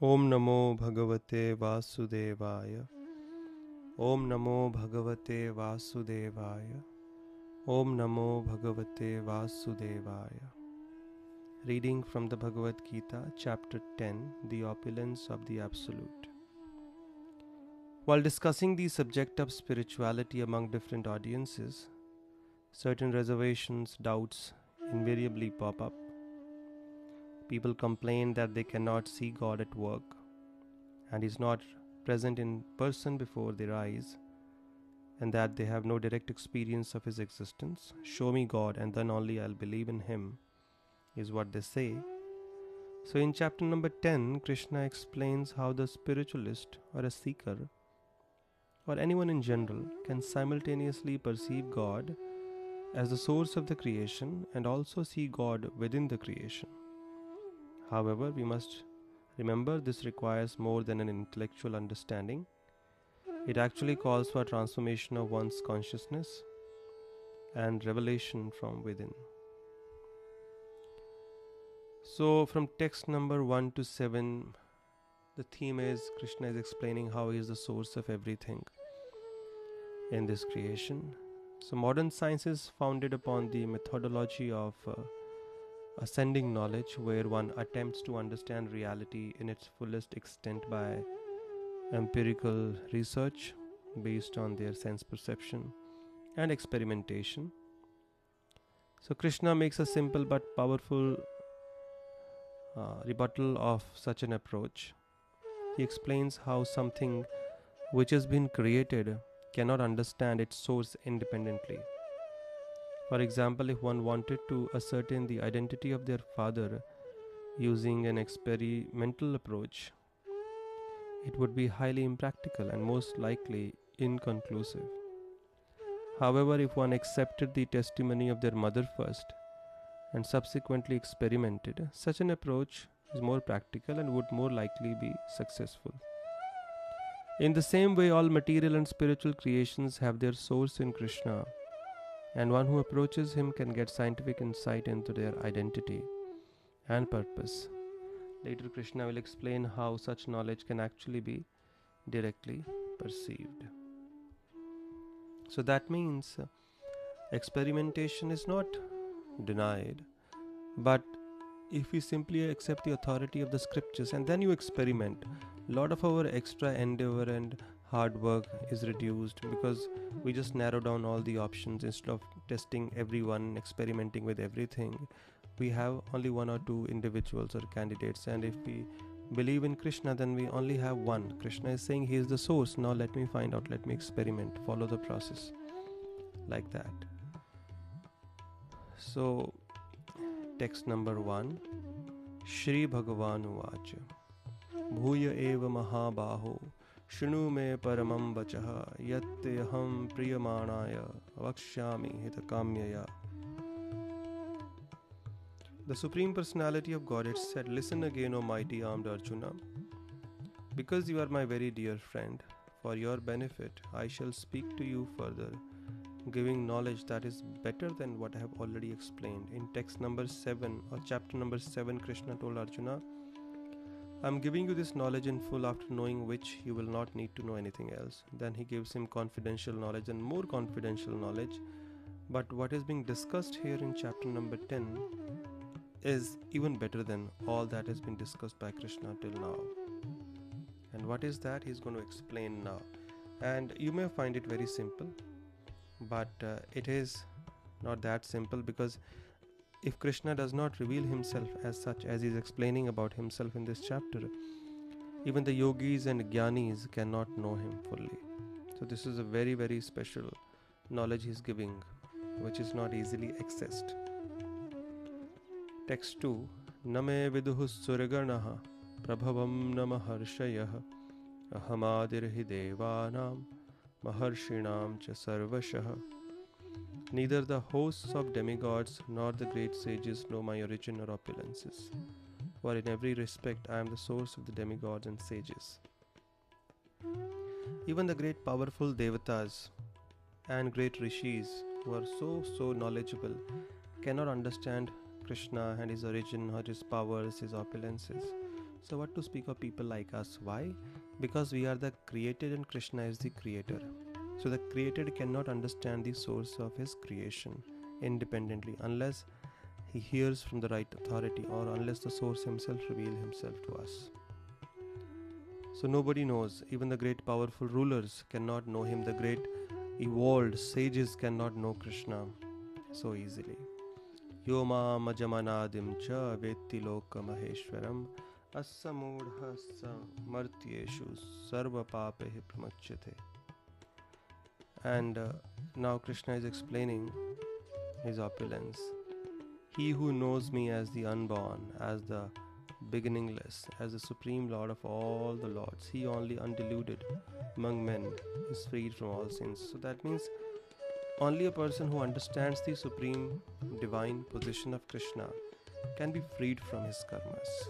Om Namo Bhagavate Vasudevaya. Om Namo Bhagavate Vasudevaya. Om Namo Bhagavate Vasudevaya. Reading from the Bhagavad Gita, Chapter 10, The Opulence of the Absolute. While discussing the subject of spirituality among different audiences, certain reservations, doubts invariably pop up. People complain that they cannot see God at work and is not present in person before their eyes, and that they have no direct experience of His existence. Show me God, and then only I'll believe in Him, is what they say. So, in chapter number 10, Krishna explains how the spiritualist or a seeker or anyone in general can simultaneously perceive God as the source of the creation and also see God within the creation. However, we must remember this requires more than an intellectual understanding. It actually calls for transformation of one's consciousness and revelation from within. So, from text number 1 to 7, the theme is Krishna is explaining how He is the source of everything in this creation. So, modern science is founded upon the methodology of ascending knowledge, where one attempts to understand reality in its fullest extent by empirical research based on their sense perception and experimentation. So, Krishna makes a simple but powerful rebuttal of such an approach. He explains how something which has been created cannot understand its source independently. For example, if one wanted to ascertain the identity of their father using an experimental approach, it would be highly impractical and most likely inconclusive. However, if one accepted the testimony of their mother first and subsequently experimented, such an approach is more practical and would more likely be successful. In the same way, all material and spiritual creations have their source in Krishna, and one who approaches Him can get scientific insight into their identity and purpose. Later, Krishna will explain how such knowledge can actually be directly perceived. So that means experimentation is not denied, but if we simply accept the authority of the scriptures and then you experiment, a lot of our extra endeavor and hard work is reduced because we just narrow down all the options instead of testing everyone, experimenting with everything. We have only one or two individuals or candidates, and if we believe in Krishna, then we only have one. Krishna is saying He is the source. Now let me find out, let me experiment, follow the process like that. So, text number 1, Shri Bhagavan Uvacha Bhuya eva mahabaho Shunu me paramam vachaha Yatyaham priyamanaya Vakshyami hitakamyaya. The Supreme Personality of Godhead said, "Listen again, O mighty armed Arjuna. Because you are my very dear friend, for your benefit I shall speak to you further, giving knowledge that is better than what I have already explained." In text number 7 or chapter number 7, Krishna told Arjuna, "I am giving you this knowledge in full, after knowing which you will not need to know anything else." Then he gives him confidential knowledge and more confidential knowledge. But what is being discussed here in chapter number 10 is even better than all that has been discussed by Krishna till now. And what is that? He's going to explain now. And you may find it very simple, but it is not that simple, because if Krishna does not reveal Himself as such as He is explaining about Himself in this chapter, even the yogis and jnanis cannot know Him fully. So this is a very, very special knowledge He is giving, which is not easily accessed. Text 2, Name viduhu surganaha prabhavam namaharshayah ahamadirhi devanam maharshinam cha sarvashah. Neither the hosts of demigods nor the great sages know my origin or opulences, for in every respect I am the source of the demigods and sages. Even the great powerful devatas and great rishis, who are so knowledgeable, cannot understand Krishna and His origin or His powers, His opulences. So what to speak of people like us? Why? Because we are the created and Krishna is the creator. So the created cannot understand the source of his creation independently unless he hears from the right authority or unless the source himself reveals himself to us. So nobody knows, even the great powerful rulers cannot know him, the great evolved sages cannot know Krishna so easily. Yoma majamanadim cha vetti loka maheshwaram asamudhasa martyeshu sarva papehi pramachyate. And now Krishna is explaining his opulence. He who knows me as the unborn, as the beginningless, as the supreme Lord of all the lords, he only undiluted among men is freed from all sins. So that means only a person who understands the supreme divine position of Krishna can be freed from his karmas.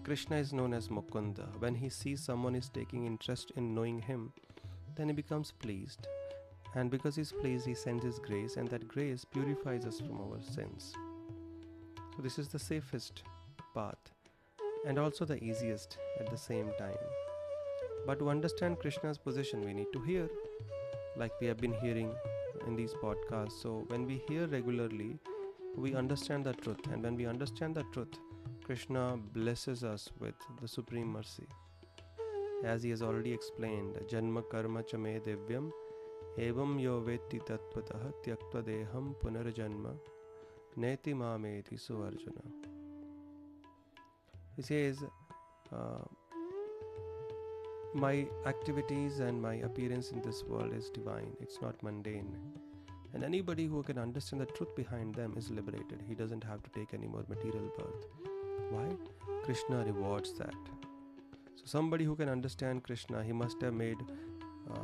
Krishna is known as Mukunda. When he sees someone is taking interest in knowing him, then he becomes pleased. And because he is pleased, he sends his grace, and that grace purifies us from our sins. So this is the safest path and also the easiest at the same time. But to understand Krishna's position, we need to hear, like we have been hearing in these podcasts. So when we hear regularly, we understand the truth. And when we understand the truth, Krishna blesses us with the supreme mercy. As he has already explained, Janma karma cha me divyam evam yo vetti tattvataha tyaktva deham punarjanma neti mameti suarjuna. He says, my activities and my appearance in this world is divine. It's not mundane. And anybody who can understand the truth behind them is liberated. He doesn't have to take any more material birth. Why? Krishna rewards that. So somebody who can understand Krishna, he must have made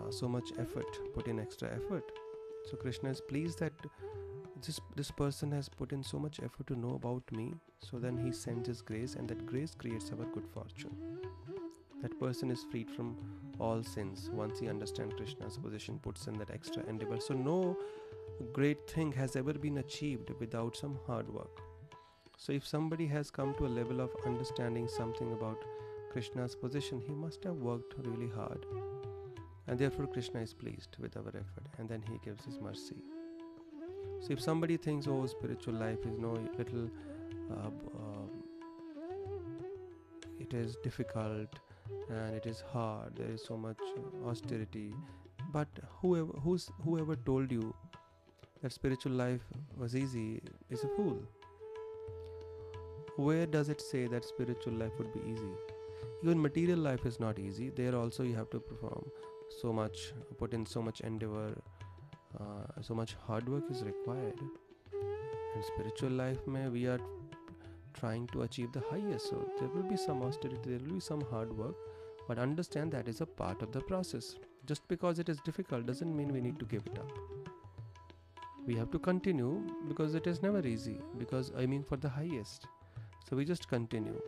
so much effort, put in extra effort. So Krishna is pleased that this person has put in so much effort to know about me. So then he sends his grace, and that grace creates our good fortune. That person is freed from all sins once he understands Krishna's position, puts in that extra endeavor. So no great thing has ever been achieved without some hard work. So if somebody has come to a level of understanding something about Krishna's position, he must have worked really hard. And therefore Krishna is pleased with our effort, and then he gives his mercy. So if somebody thinks, oh, spiritual life is little, it is difficult and it is hard, there is so much austerity, but whoever told you that spiritual life was easy is a fool. Where does it say that spiritual life would be easy? Even material life is not easy. There also you have to perform so much, put in so much endeavor, so much hard work is required. In spiritual life, we are trying to achieve the highest. So there will be some austerity, there will be some hard work, but understand that is a part of the process. Just because it is difficult doesn't mean we need to give it up. We have to continue because it is never easy, because aiming for the highest. So we just continue.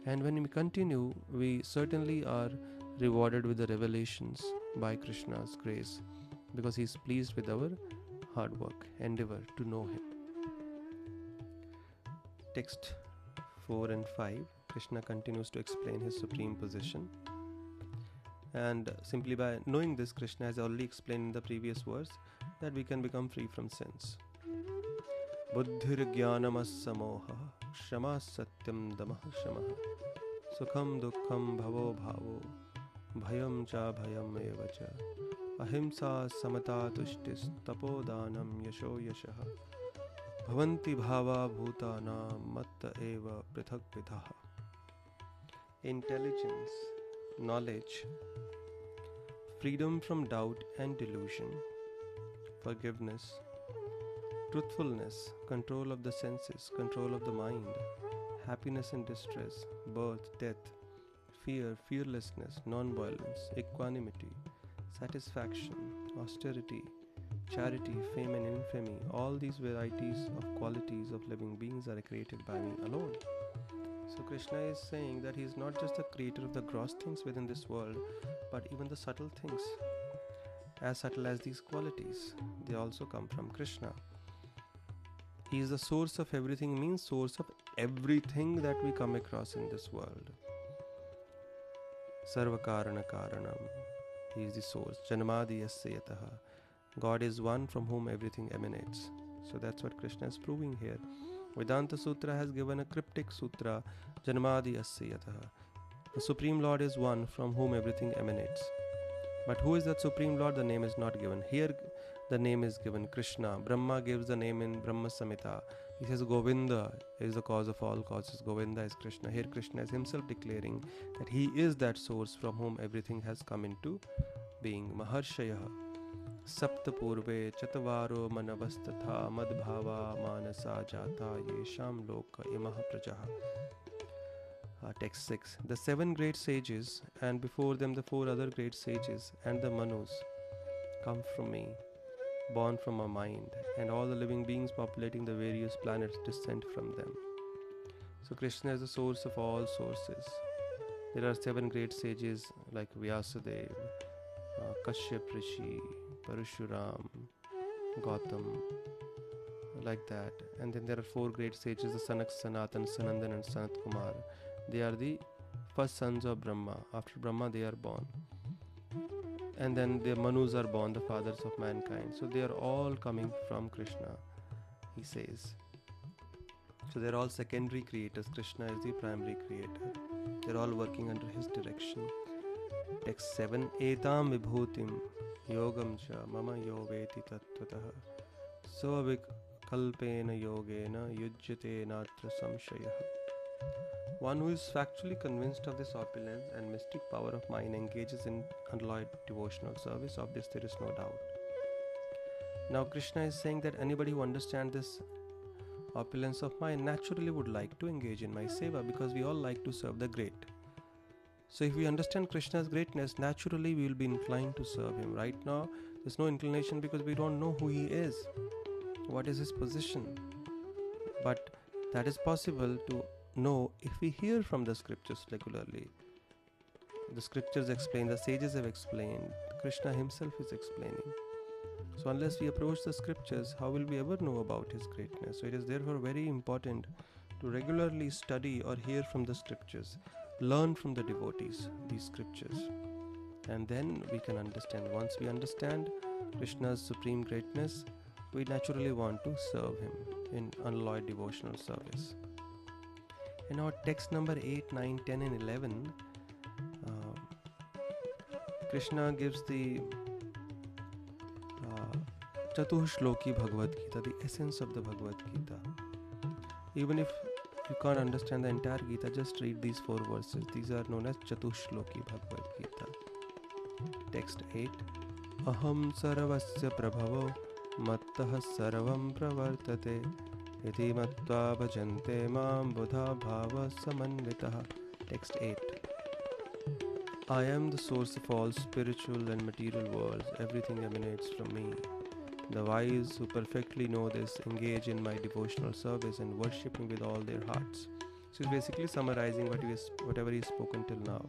And when we continue, we certainly are rewarded with the revelations by Krishna's grace, because he is pleased with our hard work, endeavor to know him. Text 4 and 5, Krishna continues to explain his supreme position. And simply by knowing this, Krishna has already explained in the previous verse that we can become free from sins. Buddhir jnanamas samoha shama satyam damah shamaha sukham dukkham bhavo bhavo bhayam cha bhayam eva cha ahimsa samata tushtis tapodanam yasho yashaha bhavanti bhava bhutana matta eva prithak vidaha. Intelligence, knowledge, freedom from doubt and delusion, forgiveness, truthfulness, control of the senses, control of the mind, happiness and distress, birth, death, fear, fearlessness, non-violence, equanimity, satisfaction, austerity, charity, fame and infamy, all these varieties of qualities of living beings are created by me alone. So Krishna is saying that he is not just the creator of the gross things within this world, but even the subtle things. As subtle as these qualities, they also come from Krishna. He is the source of everything, means source of everything that we come across in this world. Sarva Karana Karanam. He is the source. Janmadi Yasya Yataha. God is one from whom everything emanates. So that's what Krishna is proving here. Vedanta Sutra has given a cryptic sutra, Janmadi Yasya Yataha. The Supreme Lord is one from whom everything emanates. But who is that Supreme Lord? The name is not given. Here the name is given, Krishna. Brahma gives the name in Brahma Samhita. He says Govinda is the cause of all causes. Govinda is Krishna. Here Krishna is himself declaring that he is that source from whom everything has come into being. Maharshayah Sapta Purve Chatavaro Manavastatha Madbhava Manasa Jata Yesham Loka Imaha Prajaha. Text 6. The 7 great sages, and before them the 4 other great sages, and the Manus, come from me, born from my mind, and all the living beings populating the various planets descend from them. So Krishna is the source of all sources. There are 7 great sages like Vyasadeva, Kashyap Rishi, Parashuram, Gautam, like that. And then there are 4 great sages, the Sanak, Sanatan, Sanandan and Sanat Kumar. They are the first sons of Brahma. After Brahma they are born. And then the Manus are born, the fathers of mankind. So they are all coming from Krishna, he says. So they are all secondary creators. Krishna is the primary creator. They are all working under his direction. Text 7. Etam vibhutim yogam cha mama yoveti tattvataha svavikalpena yogena yujyate natra samshayah. One who is factually convinced of this opulence and mystic power of mind engages in unalloyed devotional service. Of this there is no doubt. Now Krishna is saying that anybody who understands this opulence of mind naturally would like to engage in my seva, because we all like to serve the great. So if we understand Krishna's greatness, naturally we will be inclined to serve him. Right now there's no inclination because we don't know who he is, what is his position. But that is possible to know if we hear from the scriptures regularly. The scriptures explain, the sages have explained, Krishna himself is explaining. So unless we approach the scriptures, how will we ever know about his greatness? So it is therefore very important to regularly study or hear from the scriptures, learn from the devotees these scriptures, and then we can understand. Once we understand Krishna's supreme greatness, we naturally want to serve him in unalloyed devotional service. In our text number 8, 9, 10 and 11, Krishna gives the Chatushloki Bhagavad Gita, the essence of the Bhagavad Gita. Even if you can't understand the entire Gita, just read these 4 verses. These are known as Chatushloki Bhagavad Gita. Text 8. Aham sarvasya prabhavo mattah sarvam pravartate iti mattva bhajante mam buddha bhava samanvitaha. Text 8. I am the source of all spiritual and material worlds. Everything emanates from me. The wise who perfectly know this engage in my devotional service and worship me with all their hearts. So he's basically summarizing whatever he's spoken till now.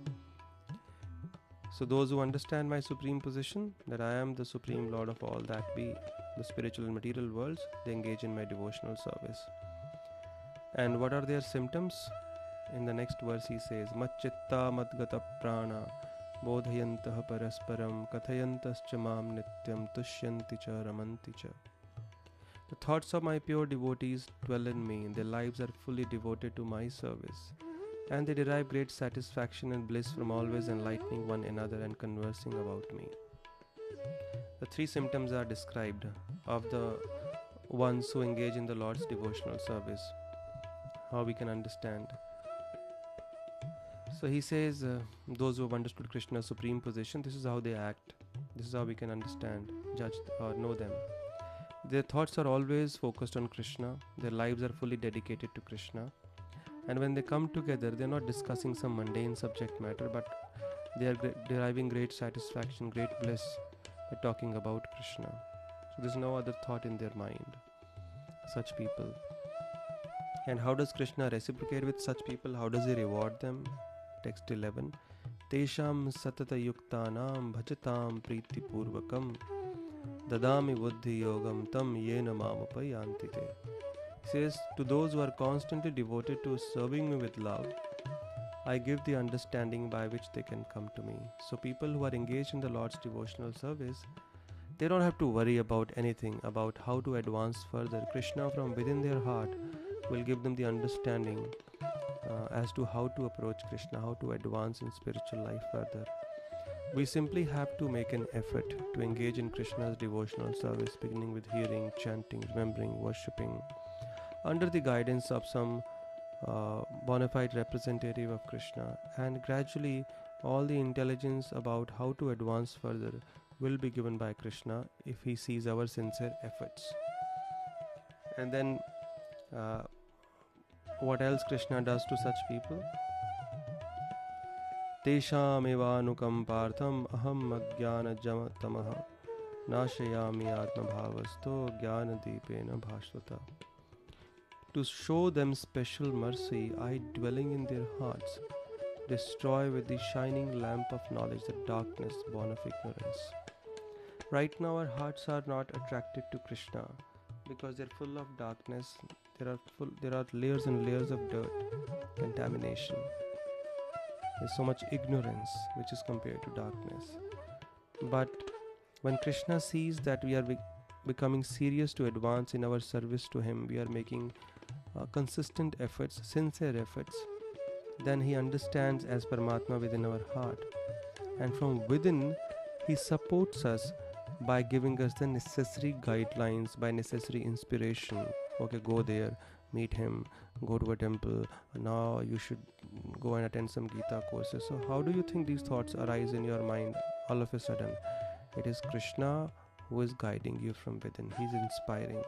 So those who understand my supreme position, that I am the supreme lord of all that be, the spiritual and material worlds, they engage in my devotional service. And what are their symptoms? In the next verse he says, Matchitta madgata prana bodhayantah parasparam kathayantascha mam nityam tushyanti cha ramanti cha. The thoughts of my pure devotees dwell in me, and their lives are fully devoted to my service, and they derive great satisfaction and bliss from always enlightening one another and conversing about me. The 3 symptoms are described of the ones who engage in the Lord's devotional service. How we can understand. So he says, those who have understood Krishna's supreme position, this is how they act. This is how we can understand, judge or know them. Their thoughts are always focused on Krishna. Their lives are fully dedicated to Krishna. And when they come together, they are not discussing some mundane subject matter, but they are deriving great satisfaction, great bliss by talking about Krishna. So there is no other thought in their mind. Such people. And how does Krishna reciprocate with such people? How does he reward them? Text 11. Tesham satata yuktanam bhajatam priti purvakam dadami buddhi yogam tam yena mamupayantite. He says, to those who are constantly devoted to serving me with love, I give the understanding by which they can come to me. So people who are engaged in the Lord's devotional service, they don't have to worry about anything, about how to advance further. Krishna from within their heart will give them the understanding as to how to approach Krishna, how to advance in spiritual life further. We simply have to make an effort to engage in Krishna's devotional service, beginning with hearing, chanting, remembering, worshipping, under the guidance of some bona fide representative of Krishna, and gradually all the intelligence about how to advance further will be given by Krishna if he sees our sincere efforts. And then what else Krishna does to such people? Tesham evanukampartham aham ajnana tamaha nashayami atma bhavasto jnana deepena bhasvata. To show them special mercy, I, dwelling in their hearts, destroy with the shining lamp of knowledge the darkness born of ignorance. Right now our hearts are not attracted to Krishna because they're full of darkness. There are layers and layers of dirt, contamination. There's so much ignorance which is compared to darkness. But when Krishna sees that we are becoming serious to advance in our service to him, we are making consistent efforts, sincere efforts, then he understands as Paramatma within our heart, and from within he supports us by giving us the necessary guidelines, by necessary inspiration. Okay, go there, meet him, go to a temple, now you should go and attend some Gita courses. So how do you think these thoughts arise in your mind all of a sudden? It is Krishna who is guiding you from within. He's inspiring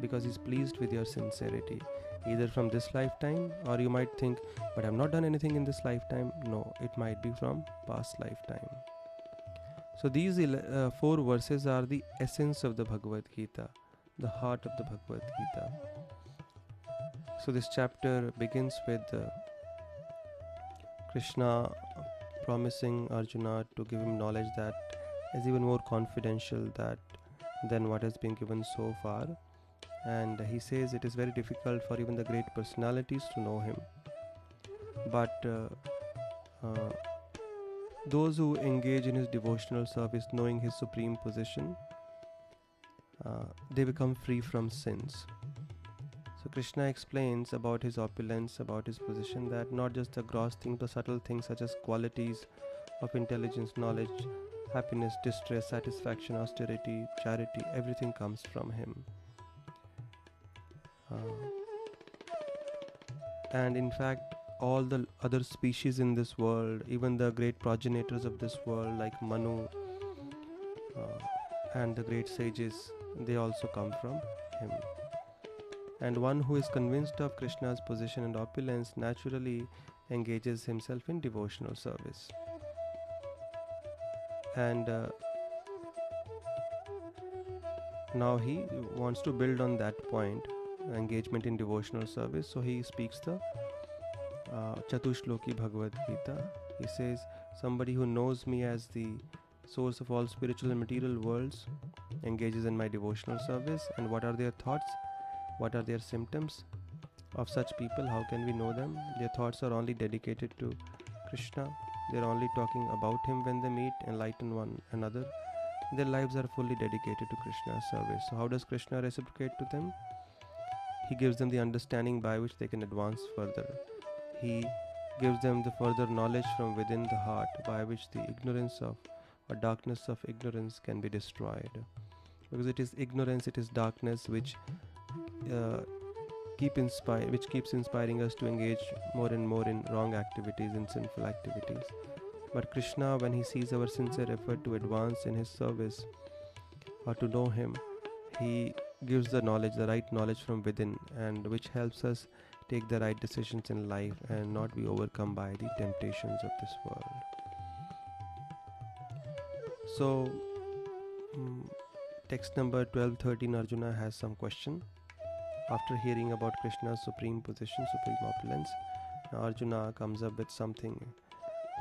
because he's pleased with your sincerity, either from this lifetime, or you might think, but I've not done anything in this lifetime. No, it might be from past lifetime. So these 4 verses are the essence of the Bhagavad Gita, the heart of the Bhagavad Gita. So this chapter begins with Krishna promising Arjuna to give him knowledge that is even more confidential than what has been given so far. And he says it is very difficult for even the great personalities to know him. But those who engage in his devotional service, knowing his supreme position, they become free from sins. So Krishna explains about his opulence, about his position, that not just the gross things, the subtle things such as qualities of intelligence, knowledge, happiness, distress, satisfaction, austerity, charity, everything comes from him. And in fact, all the other species in this world, even the great progenitors of this world like Manu and the great sages, they also come from him. And one who is convinced of Krishna's position and opulence naturally engages himself in devotional service. And now he wants to build on that point, engagement in devotional service. So he speaks the Chatushloki Bhagavad Gita. He says, somebody who knows me as the source of all spiritual and material worlds engages in my devotional service. And what are their thoughts? What are their symptoms of such people? How can we know them? Their thoughts are only dedicated to Krishna. They're only talking about him when they meet, enlighten one another. Their lives are fully dedicated to Krishna's service. So how does Krishna reciprocate to them? He gives them the understanding by which they can advance further. He gives them the further knowledge from within the heart by which the ignorance of or darkness of ignorance can be destroyed. Because it is ignorance, it is darkness which keeps inspiring us to engage more and more in wrong activities and sinful activities. But Krishna, when he sees our sincere effort to advance in his service or to know him, he gives the knowledge, the right knowledge from within, and which helps us take the right decisions in life and not be overcome by the temptations of this world. So text number 1213, Arjuna has some question. After hearing about Krishna's supreme position, supreme opulence, Arjuna comes up with something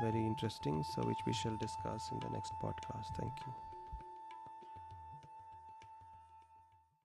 very interesting, so which we shall discuss in the next podcast. Thank you.